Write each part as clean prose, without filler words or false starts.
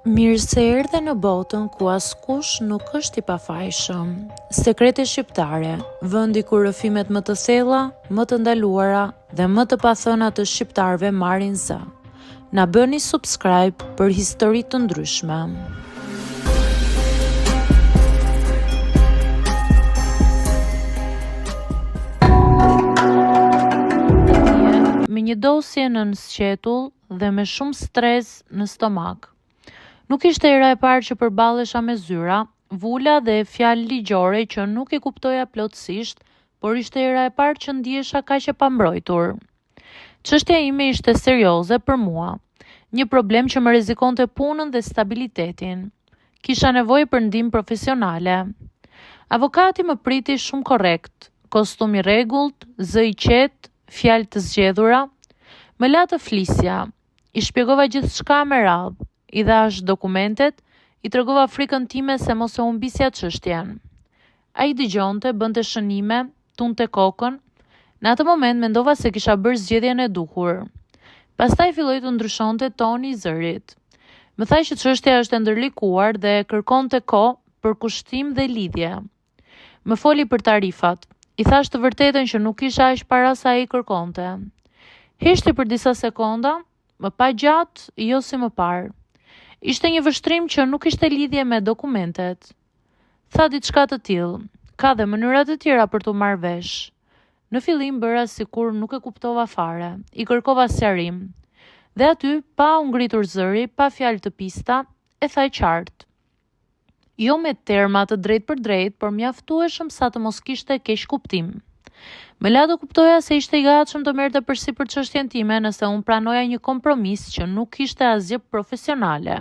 Mirë se erdhe në botën ku askush nuk është i pafajshëm. Sekrete shqiptare, vendi ku rrëfimet më të thella, më të ndaluara dhe më të pathëna të shqiptarëve marrin zë. Na bëni subscribe për histori të ndryshme. Me një dosje në sqetull dhe me shumë stres në stomak. Nuk ishte hera e parë që përballesha me zyra, vula dhe fjalë ligjore që nuk i kuptoja plotësisht, por ishte hera e parë që ndihesha kaq e pambrojtur. Çështja ime ishte serioze për mua, një problem që më rrezikonte punën dhe stabilitetin. Kisha nevojë për ndihmë profesionale. Avokati më priti shumë korrekt, kostum i rregullt, zë i qetë, fjalë të zgjedhura. Më la të flisja, i shpjegova gjithçka me radhë. I dhash dokumentet, i tregova frikën time se mos e humbisja çështjen. Ai dëgjonte, bënte shënime, tunte kokën. Në atë moment mendova se kisha bërë zgjedhjen e duhur. Pastaj filloi të ndryshonte toni i zërit. Më tha që çështja është e ndërlikuar dhe kërkonte kohë për kushtim dhe lidhje. Më foli për tarifat. I thash të vërtetën që nuk kisha aq para sa ai kërkonte. Heshti për disa sekonda, më pa gjatë, jo si më parë. Ishte një vështrim që nuk ishte lidhje me dokumentet. Tha diçka të tillë, ka dhe mënyra të tjera për t'u marrë vesh. Në fillim bëra sikur nuk e kuptova fare, i kërkova sqarim. Dhe aty, pa u ngritur zëri, pa fjalë të pista, e tha qartë. Jo me terma të drejtë për drejtë, por mjaftueshëm sa të mos kishte keq kuptim. Me la të kuptoja se ishte i gatshëm të merrte përsipër çështjen time nëse unë pranoja një kompromis që nuk kishte asgjë profesionale,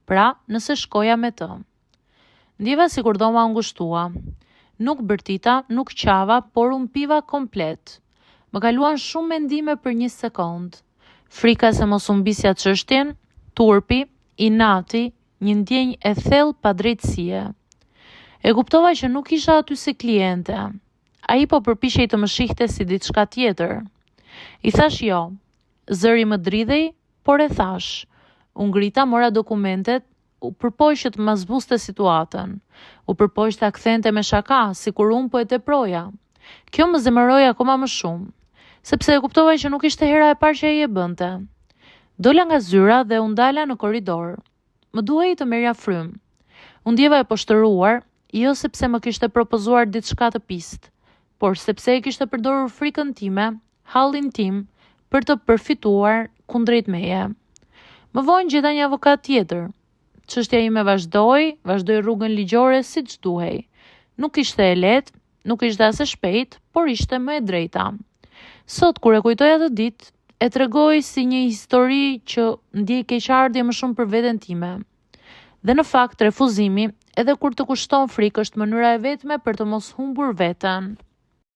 pra nëse shkoja me të. Ndjeva sikur dhoma u ngushtua. Nuk bërtita, nuk qava, por unë piva komplet. Më kaluan shumë mendime për një sekond. Frika se mos humbisja çështjen, turpi, inati, një ndjenjë e thellë padrejtësie. E kuptova që nuk isha aty si kliente. Ai po përpiqej të më shihte si diçka tjetër. I thash jo. Zëri më dridhej, por e thash. U ngrita, mora dokumentet, u përpoq që të ma zbuste situatën. U përpoq të akthente me shaka, sikur unë po e teproja. Kjo më zemëroi akoma më shumë, sepse e kuptova që nuk ishte hera e parë që ai e bënte. Dola nga zyra dhe u ndala në korridor. Më duhej të merrja frym. U ndjeva e poshtëruar, jo sepse më kishte propozuar diçka të pistë, por sepse e kishte përdorur frikën time, hallin tim, për të përfituar kundrejt meje. Më vonë gjeta një avokat tjetër. Çështja ime vazhdoi rrugën ligjore siç duhej. Nuk ishte e lehtë, nuk ishte as e shpejtë, por ishte më e drejta. Sot kur e kujtoj atë ditë, e tregoj si një histori që ndjej keqardhje më shumë për veten time. Dhe në fakt refuzimi, edhe kur të kushton frikë, është mënyra e vetme për të mos humbur veten.